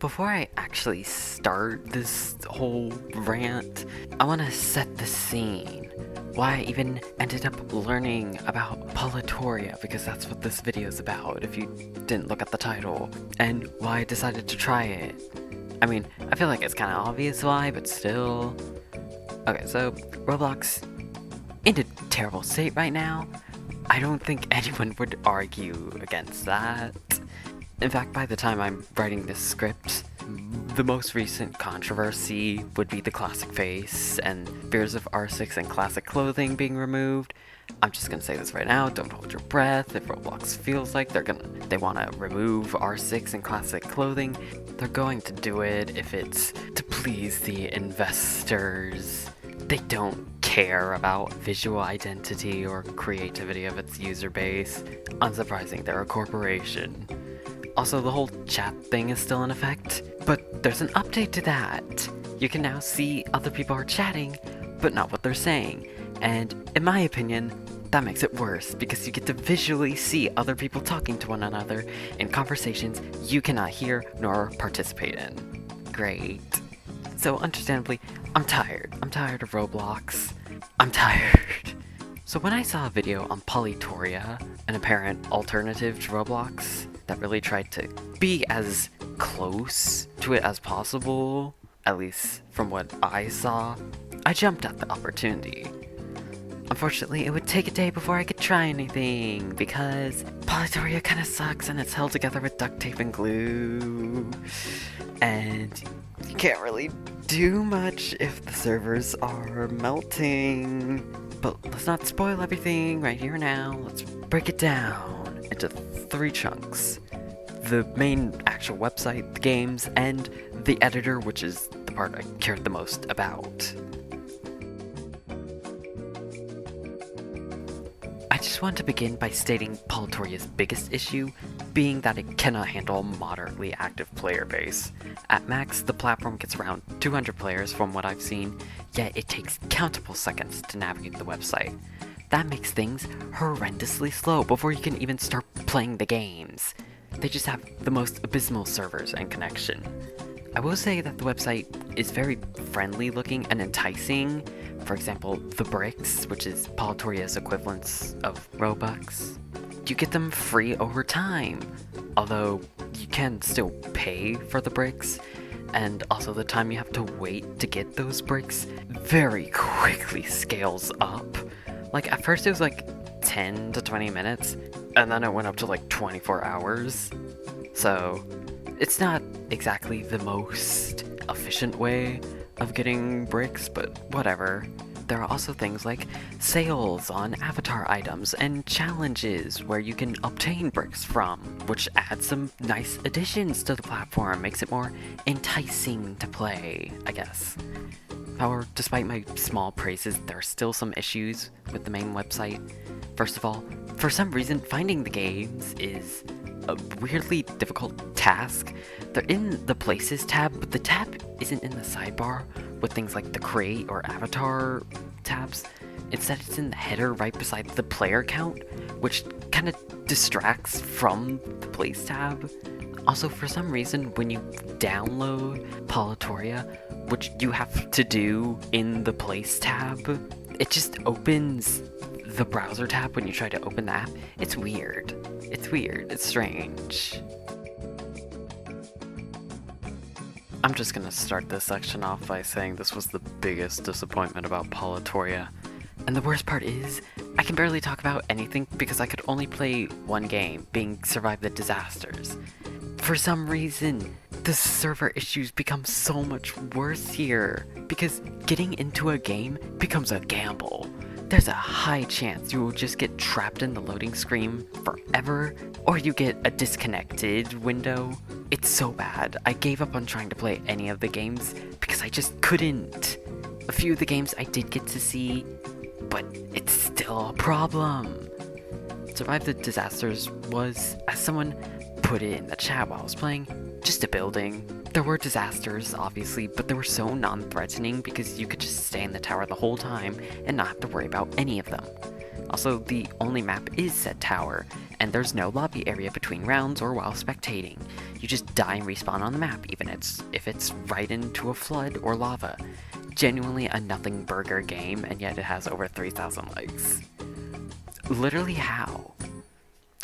before I actually start this whole rant, I want to set the scene. Why I even ended up learning about Polytoria, because that's what this video is about if you didn't look at the title, and why I decided to try it. I mean, I feel like it's kind of obvious why, but still. Okay, so Roblox in a terrible state right now. I don't think anyone would argue against that. In fact, by the time I'm writing this script, the most recent controversy would be the classic face and fears of R6 and classic clothing being removed. I'm just gonna say this right now, don't hold your breath. If Roblox feels like they wanna remove R6 and classic clothing, they're going to do it if it's to please the investors. They don't care about visual identity or creativity of its user base. Unsurprising, they're a corporation. Also, the whole chat thing is still in effect, but there's an update to that. You can now see other people are chatting, but not what they're saying. And in my opinion, that makes it worse, because you get to visually see other people talking to one another in conversations you cannot hear nor participate in. Great. So understandably, I'm tired. I'm tired of Roblox. I'm tired. So when I saw a video on Polytoria, an apparent alternative to Roblox, that really tried to be as close to it as possible, at least from what I saw, I jumped at the opportunity. Unfortunately, it would take a day before I could try anything, because Polytoria kinda sucks and it's held together with duct tape and glue, and you can't really do much if the servers are melting. But let's not spoil everything right here now. Let's break it down into 3 chunks. The main actual website, the games, and the editor, which is the part I cared the most about. I just want to begin by stating Polytoria's biggest issue being that it cannot handle a moderately active player base. At max, the platform gets around 200 players from what I've seen, yet it takes countable seconds to navigate the website. That makes things horrendously slow before you can even start playing the games. They just have the most abysmal servers and connection. I will say that the website is very friendly looking and enticing. For example, the bricks, which is Polytoria's equivalents of Robux. You get them free over time, although you can still pay for the bricks, and also the time you have to wait to get those bricks very quickly scales up. Like, at first it was like 10 to 20 minutes, and then it went up to like 24 hours. So, it's not exactly the most efficient way of getting bricks, but whatever. There are also things like sales on avatar items and challenges where you can obtain bricks from, which adds some nice additions to the platform, makes it more enticing to play, I guess. However, despite my small praises, there are still some issues with the main website. First of all, for some reason, finding the games is a weirdly difficult task. They're in the Places tab, but the tab isn't in the sidebar with things like the Create or Avatar tabs. Instead, it's in the header right beside the player count, which kind of distracts from the Place tab. Also, for some reason, when you download Polytoria, which you have to do in the Place tab, it just opens the browser tab when you try to open the app. It's weird. It's weird. It's strange. I'm just gonna start this section off by saying this was the biggest disappointment about Polytoria. And the worst part is, I can barely talk about anything because I could only play one game, being Survive the Disasters. For some reason, the server issues become so much worse here, because getting into a game becomes a gamble. There's a high chance you will just get trapped in the loading screen forever, or you get a disconnected window. It's so bad. I gave up on trying to play any of the games because I just couldn't. A few of the games I did get to see, but it's still a problem. Survive the Disasters was, as someone put it in the chat while I was playing, just a building. There were disasters, obviously, but they were so non-threatening because you could just stay in the tower the whole time and not have to worry about any of them. Also, the only map is said tower, and there's no lobby area between rounds or while spectating. You just die and respawn on the map, even if it's right into a flood or lava. Genuinely a nothing burger game, and yet it has over 3,000 likes. Literally how?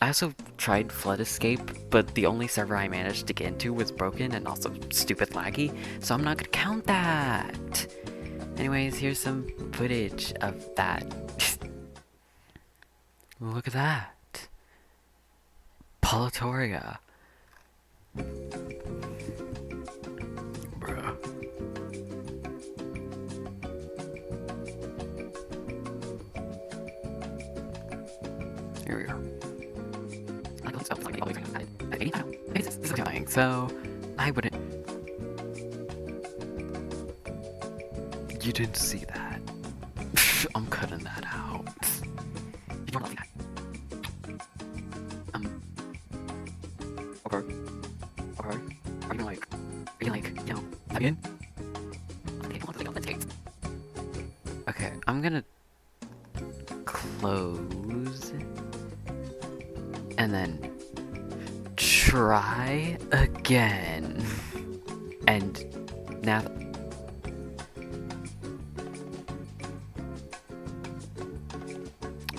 I also tried Flood Escape, but the only server I managed to get into was broken and also stupid laggy, so I'm not gonna count that! Anyways, here's some footage of that. Look at that! Polytoria. Bruh. Here we go. This is annoying, so I wouldn't. You didn't see that. I'm cutting that out. You don't like that. Or are you like, you know, again? Okay, I'm gonna close and then try again. And now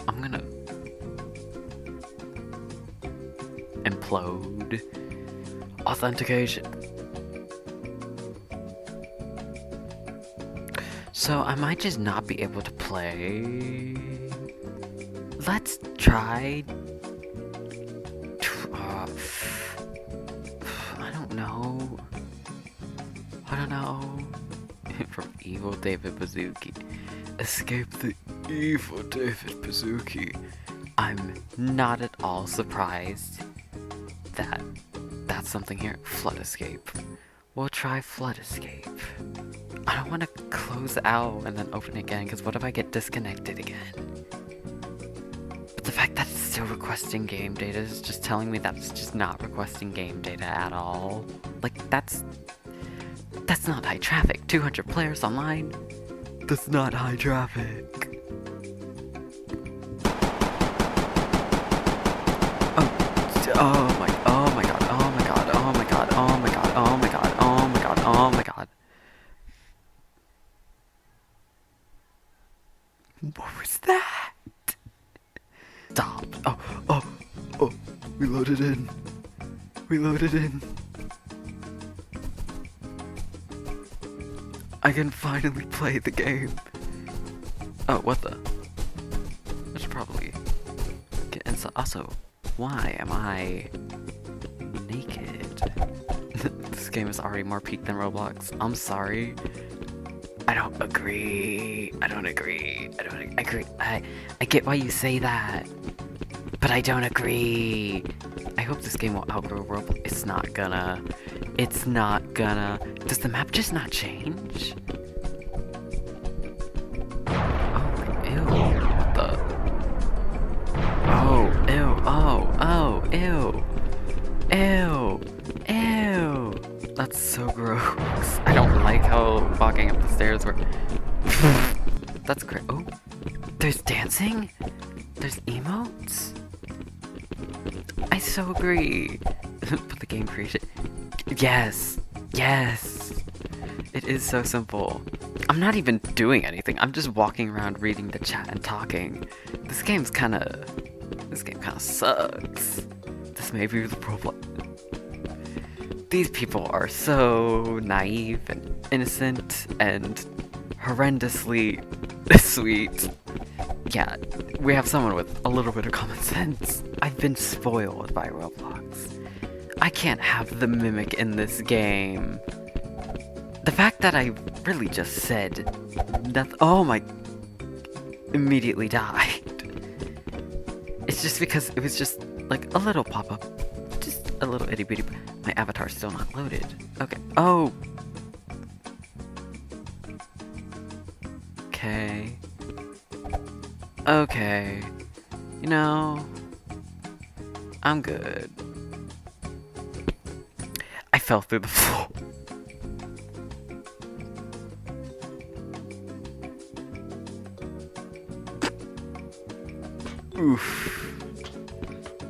I'm gonna implode authentication. So I might just not be able to play. Let's try. I don't know. From Evil David Bazooki. Escape the Evil David Bazooki. I'm not at all surprised that that's something here. Flood Escape. We'll try Flood Escape. I don't want to close out and then open again, because what if I get disconnected again? But the fact that it's still requesting game data is just telling me that it's just not requesting game data at all. Like, that's not high traffic. 200 players online? That's not high traffic. Oh my god, oh my god, oh my god, oh my god, oh my god, oh my god, oh my god. What was that? Stop. Oh, we loaded in. I can finally play the game. Oh, what the? I should probably get inside. Also, why am I naked? This game is already more peaked than Roblox. I'm sorry. I don't agree. I get why you say that, but I don't agree. I hope this game will outgrow Roblox. It's not gonna. Does the map just not change? Oh, ew. What the? Oh, ew. Ew. That's so gross. I don't like how walking up the stairs were. That's great. Oh, there's dancing? There's emotes? I so agree. But the game created. Yes. It is so simple. I'm not even doing anything. I'm just walking around reading the chat and talking. This game kinda sucks. This may be the problem. These people are so naive and innocent and horrendously sweet. Yeah, we have someone with a little bit of common sense. I've been spoiled by Roblox. I can't have the mimic in this game. The fact that I really just said nothing. Oh my. Immediately died. It's just because it was just like a little pop up. Just a little itty bitty. My avatar's still not loaded. Okay. Oh. Okay. You know, I'm good. I fell through the floor. Oof.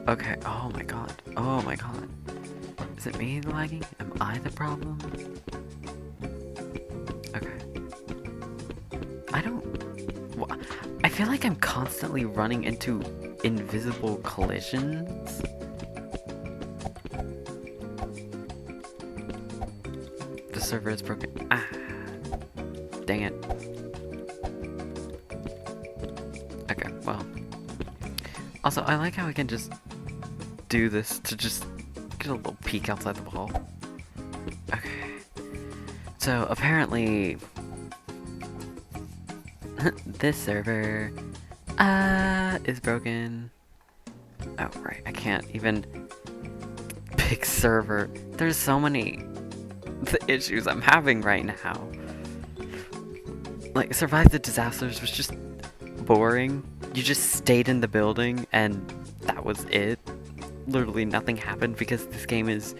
Okay, oh my god. Oh my god. Is it me lagging? Am I the problem? Okay. I feel like I'm constantly running into invisible collisions. The server is broken. Ah. Dang it. Okay, well. Also, I like how I can just do this to just get a little peek outside the wall. Okay. So, apparently, this server, is broken. Oh, right, I can't even pick server. There's so many issues I'm having right now. Like, Survive the Disasters was just boring. You just stayed in the building and that was it. Literally nothing happened because this game is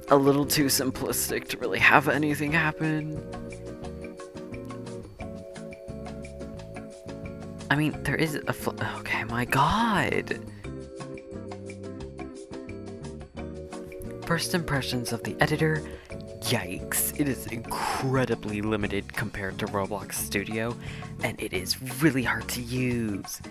a little too simplistic to really have anything happen. I mean, there is a okay, my god! First impressions of the editor, yikes. It is incredibly limited compared to Roblox Studio, and it is really hard to use.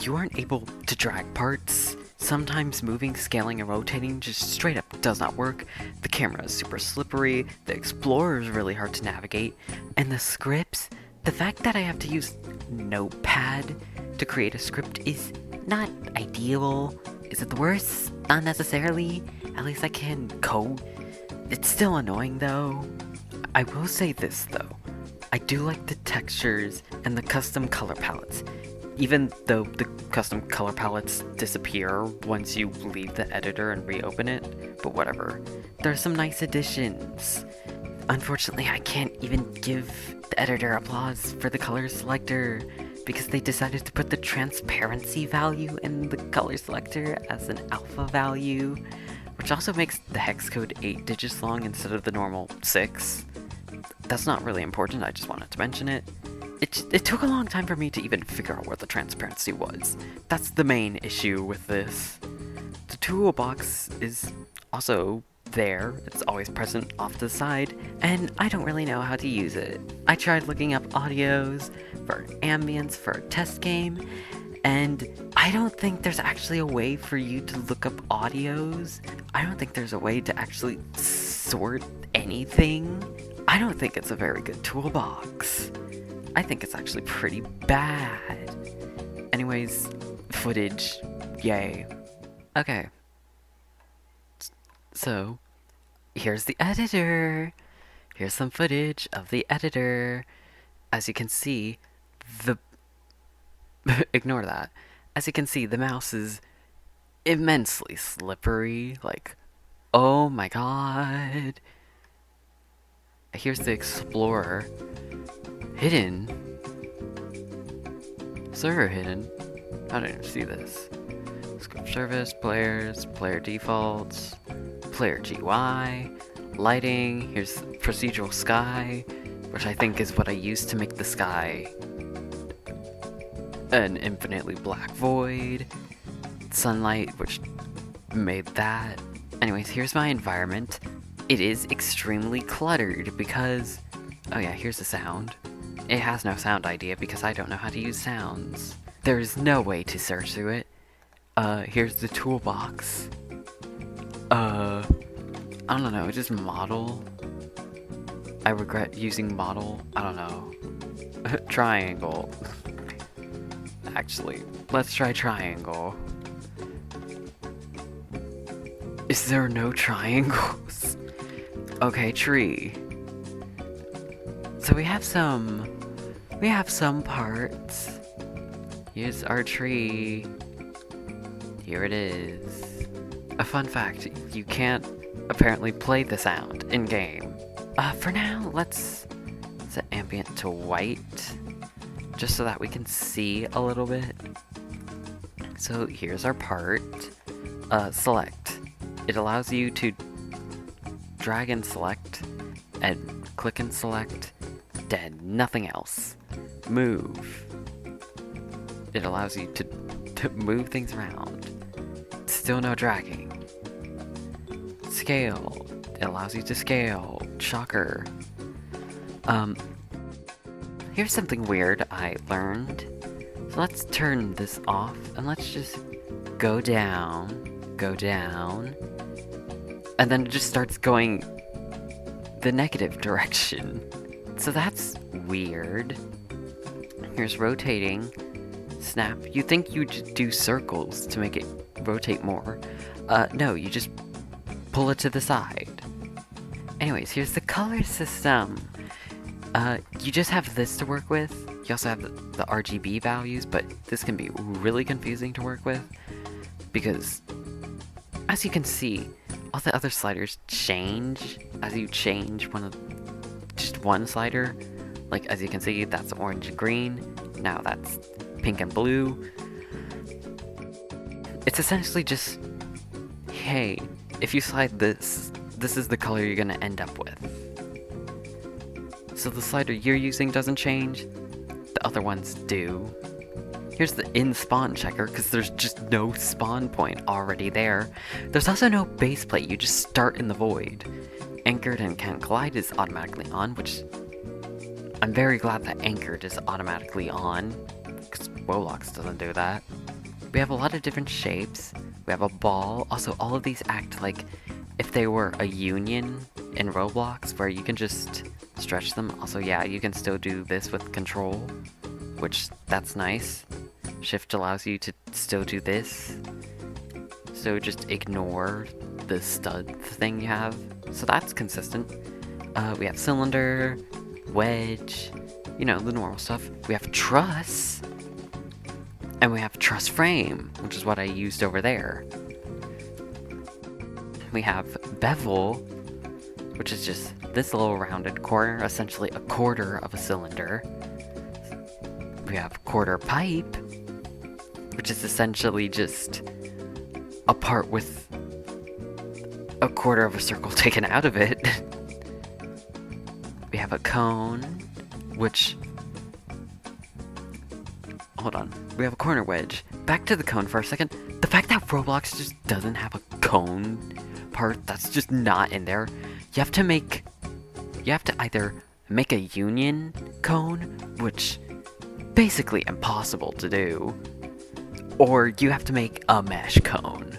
You aren't able to drag parts. Sometimes moving, scaling, and rotating just straight up does not work. The camera is super slippery, the Explorer is really hard to navigate, and the scripts, the fact that I have to use Notepad to create a script is not ideal. Is it the worst? Not necessarily. At least I can code. It's still annoying though. I will say this though. I do like the textures and the custom color palettes. Even though the custom color palettes disappear once you leave the editor and reopen it, but whatever. There's some nice additions. Unfortunately, I can't even give the editor applause for the color selector because they decided to put the transparency value in the color selector as an alpha value, which also makes the hex code 8 digits long instead of the normal 6. That's not really important, I just wanted to mention it. It took a long time for me to even figure out where the transparency was. That's the main issue with this. The toolbox is also there, it's always present off to the side, and I don't really know how to use it. I tried looking up audios for ambience for a test game, and I don't think there's actually a way for you to look up audios. I don't think there's a way to actually sort anything. I don't think it's a very good toolbox. I think it's actually pretty bad. Anyways, footage, yay. Okay. So, here's the editor. Here's some footage of the editor. As you can see, ignore that. As you can see, the mouse is immensely slippery. Like, oh my god. Here's the Explorer. Hidden? Server hidden? I didn't see this. Scope service, players, player defaults, player GUI, lighting, here's procedural sky, which I think is what I used to make the sky an infinitely black void, sunlight, which made that. Anyways, here's my environment. It is extremely cluttered because, oh yeah, here's the sound. It has no sound idea because I don't know how to use sounds. There is no way to search through it. Here's the toolbox. I don't know, just model. I regret using model. I don't know. Triangle. Actually, let's try triangle. Is there no triangles? Okay, tree. So we have some parts. Here's our tree. Here it is. A fun fact, you can't apparently play the sound in-game. For now, let's set ambient to white, just so that we can see a little bit. So here's our part. Select. It allows you to drag and select, and click and select, then nothing else. Move. It allows you to move things around. Still no dragging. Scale. It allows you to scale. Shocker. Here's something weird I learned. So let's turn this off and let's just go down, and then it just starts going the negative direction. So that's weird. Here's rotating. Snap. You think you just do circles to make it rotate more. No, you just pull it to the side. Anyways, here's the color system. You just have this to work with. You also have the RGB values, but this can be really confusing to work with because, as you can see, all the other sliders change as you change just one slider. Like, as you can see, that's orange and green. Now that's pink and blue. It's essentially just, hey, if you slide this, this is the color you're gonna end up with. So the slider you're using doesn't change, the other ones do. Here's the in-spawn checker, because there's just no spawn point already there. There's also no base plate, you just start in the void. Anchored and can't collide is automatically on, which I'm very glad that anchored is automatically on, because Roblox doesn't do that. We have a lot of different shapes. We have a ball. Also, all of these act like if they were a union in Roblox, where you can just stretch them. Also, yeah, you can still do this with control, which that's nice. Shift allows you to still do this. So just ignore the stud thing you have. So that's consistent. We have cylinder, wedge, you know, the normal stuff. We have truss. And we have truss frame, which is what I used over there. We have bevel, which is just this little rounded corner, essentially a quarter of a cylinder. We have quarter pipe, which is essentially just a part with a quarter of a circle taken out of it. We have a cone, which... Hold on. We have a corner wedge. Back to the cone for a second. The fact that Roblox just doesn't have a cone part, that's just not in there. You have to either make a union cone, which basically impossible to do, or you have to make a mesh cone.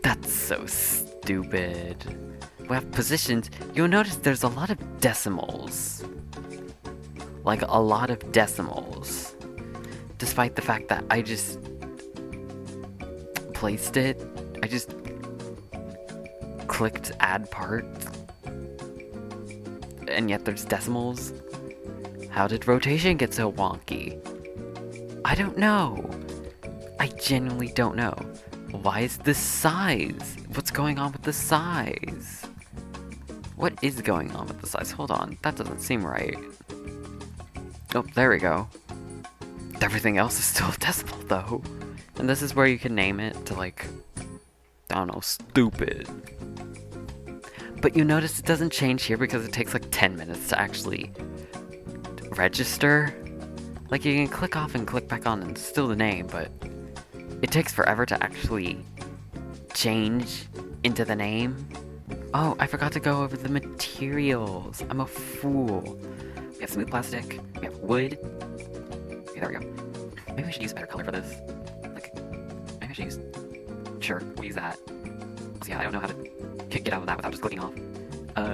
That's so stupid. We have positions. You'll notice there's a lot of decimals. Like, a lot of decimals. Despite the fact that I just placed it. I just clicked add part. And yet there's decimals. How did rotation get so wonky? I don't know. I genuinely don't know. Why is this size? What's going on with the size? What is going on with the size? Hold on, that doesn't seem right. Oh, there we go. Everything else is still decimal though. And this is where you can name it to, like, I don't know, stupid. But you notice it doesn't change here because it takes like 10 minutes to actually register. Like, you can click off and click back on and it's still the name, but it takes forever to actually change into the name. Oh, I forgot to go over the materials. I'm a fool. We have smooth plastic. We have wood. Okay, there we go. Maybe we should use a better color for this. Like, maybe I should use... Sure, we'll use that. So yeah, I don't know how to get out of that without just clicking off.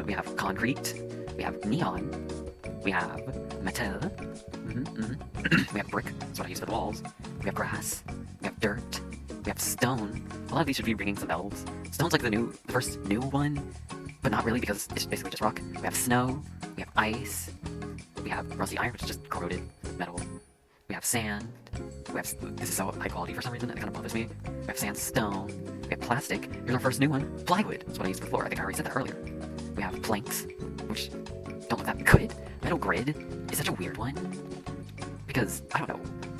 We have concrete. We have neon. We have metal. We have brick. That's what I use for the walls. We have grass. We have dirt. We have stone. A lot of these should be ringing some bells. Stone's like the first new one, but not really because it's basically just rock. We have snow. We have ice. We have rusty iron, which is just corroded metal. We have sand. This is so high quality for some reason, it kind of bothers me. We have sandstone. We have plastic. Here's our first new one, plywood. That's what I used before. I think I already said that earlier. We have planks, which don't look that good. Metal grid is such a weird one. Because, I don't know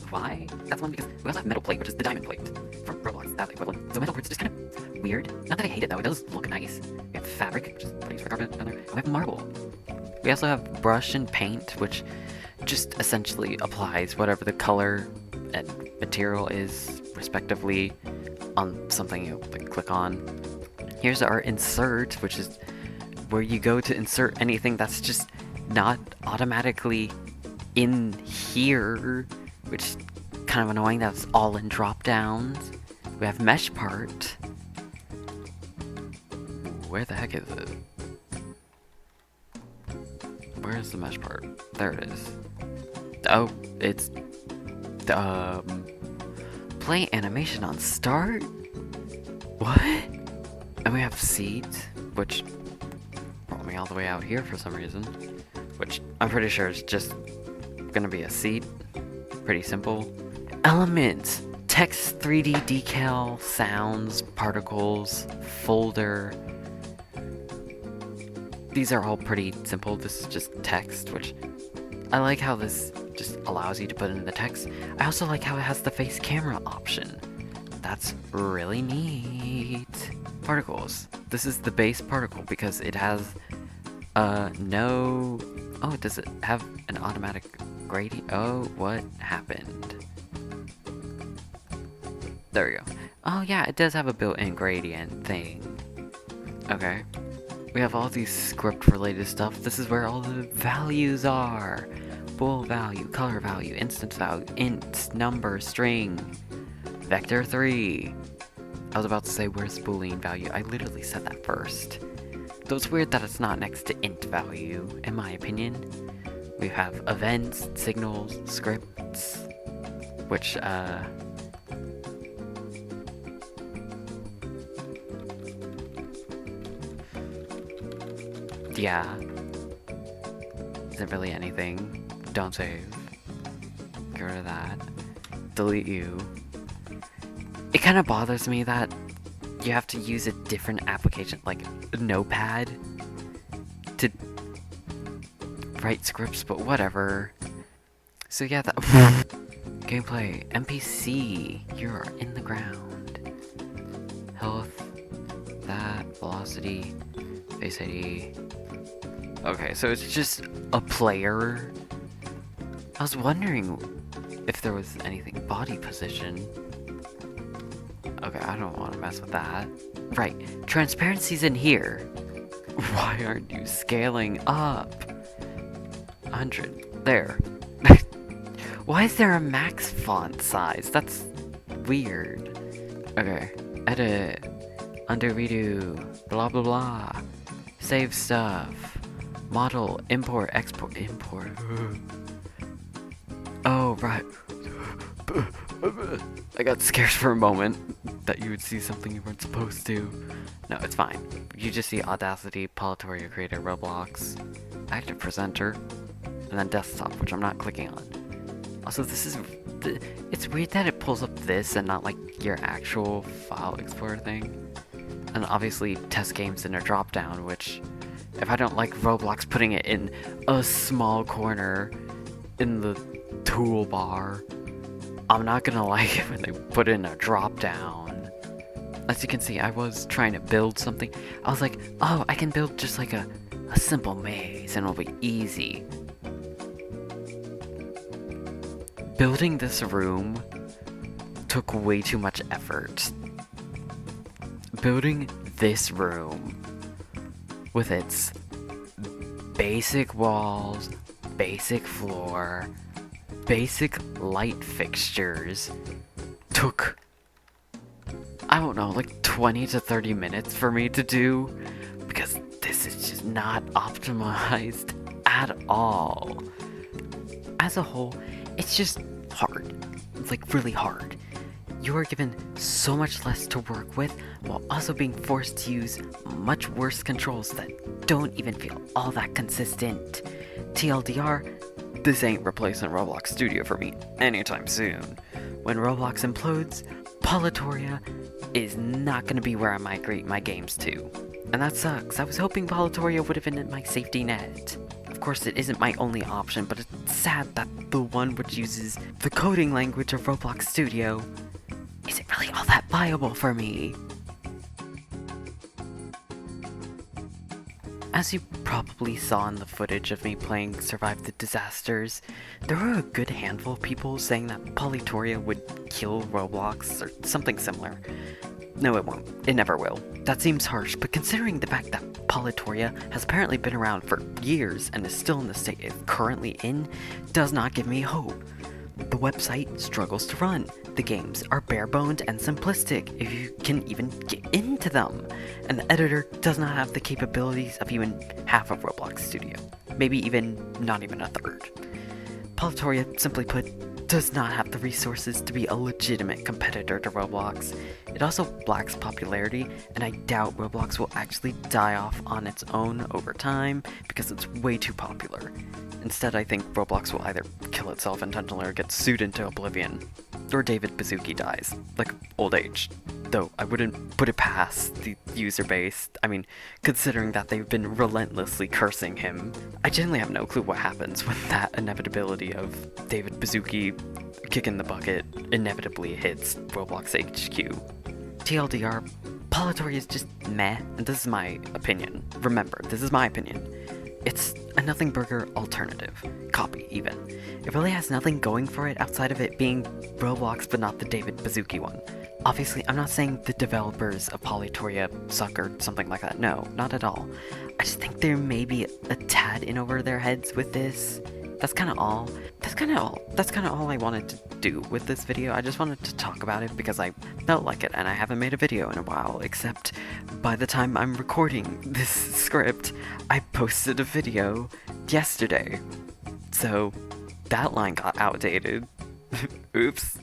why. That's one because we also have metal plate, which is the diamond plate from Roblox, that equivalent. So metal grid's just kind of weird. Not that I hate it though, it does look nice. We have fabric, which is what I use for carpet down there. And we have marble. We also have brush and paint, which just essentially applies whatever the color and material is, respectively, on something you like click on. Here's our insert, which is where you go to insert anything that's just not automatically in here, which is kind of annoying. That's all in drop downs. We have mesh part. Where the heck is it? Where's the mesh part? There it is. Oh, it's play animation on start? What? And we have seeds, which brought me all the way out here for some reason. Which I'm pretty sure is just gonna be a seat. Pretty simple. Elements, text, 3D decal, sounds, particles, folder. These are all pretty simple. This is just text, which I like how this just allows you to put in the text. I also like how it has the face camera option. That's really neat. Particles. This is the base particle because it has no... Oh, does it have an automatic gradient? Oh, what happened? There we go. Oh yeah, it does have a built-in gradient thing. Okay. We have all these script-related stuff. This is where all the values are. Bool value, color value, instance value, int, number, string, vector 3. I was about to say, where's Boolean value? I literally said that first. Though it's weird that it's not next to int value, in my opinion. We have events, signals, scripts, which, yeah. Isn't really anything. Don't save. Get rid of that. Delete you. It kind of bothers me that you have to use a different application, like Notepad, to write scripts, but whatever. So yeah, that gameplay. NPC. You're in the ground. Health. That. Velocity. Face ID. Okay, so it's just a player. I was wondering if there was anything body position. Okay, I don't want to mess with that. Right, transparency's in here. Why aren't you scaling up? 100. There. Why is there a max font size? That's weird. Okay, edit. Undo, redo. Blah, blah, blah. Save stuff. Model, import, export, import. Oh, right. I got scared for a moment that you would see something you weren't supposed to. No, it's fine. You just see Audacity, Polytoria Creator, Roblox, Active Presenter, and then Desktop, which I'm not clicking on. Also, this is... It's weird that it pulls up this and not, like, your actual file explorer thing. And obviously, test games in a drop-down, which... If I don't like Roblox putting it in a small corner in the toolbar, I'm not gonna like it when they put in a drop down. As you can see, I was trying to build something. I was like, oh, I can build just like a simple maze and it'll be easy. Building this room took way too much effort. Building this room with its basic walls, basic floor, basic light fixtures took, I don't know, like 20 to 30 minutes for me to do because this is just not optimized at all. As a whole, it's just hard. It's like really hard. You are given so much less to work with while also being forced to use much worse controls that don't even feel all that consistent. TLDR, this ain't replacing Roblox Studio for me anytime soon. When Roblox implodes, Polytoria is not going to be where I migrate my games to. And that sucks. I was hoping Polytoria would have been my safety net. Of course, it isn't my only option, but it's sad that the one which uses the coding language of Roblox Studio isn't really all that viable for me. As you probably saw in the footage of me playing Survive the Disasters, there were a good handful of people saying that Polytoria would kill Roblox or something similar. No, it won't. It never will. That seems harsh, but considering the fact that Polytoria has apparently been around for years and is still in the state it's currently in, does not give me hope. The website struggles to run. The games are bare-boned and simplistic, if you can even get into them. And the editor does not have the capabilities of even half of Roblox Studio. Maybe not even a third. Polytoria, simply put, does not have the resources to be a legitimate competitor to Roblox. It also lacks popularity, and I doubt Roblox will actually die off on its own over time because it's way too popular. Instead, I think Roblox will either kill itself intentionally or get sued into oblivion. Or David Baszucki dies, like old age. Though I wouldn't put it past the user base. I mean, considering that they've been relentlessly cursing him, I genuinely have no clue what happens when that inevitability of David Baszucki kicking the bucket inevitably hits Roblox HQ. TLDR, Polytoria is just meh, and this is my opinion. Remember, this is my opinion. It's a nothing burger alternative. Copy, even. It really has nothing going for it outside of it being Roblox but not the David Baszucki one. Obviously, I'm not saying the developers of Polytoria suck or something like that. No, not at all. I just think there may be a tad in over their heads with this. That's kind of all. That's kind of all I wanted to do with this video. I just wanted to talk about it because I felt like it, and I haven't made a video in a while, except by the time I'm recording this script, I posted a video yesterday. So that line got outdated. Oops.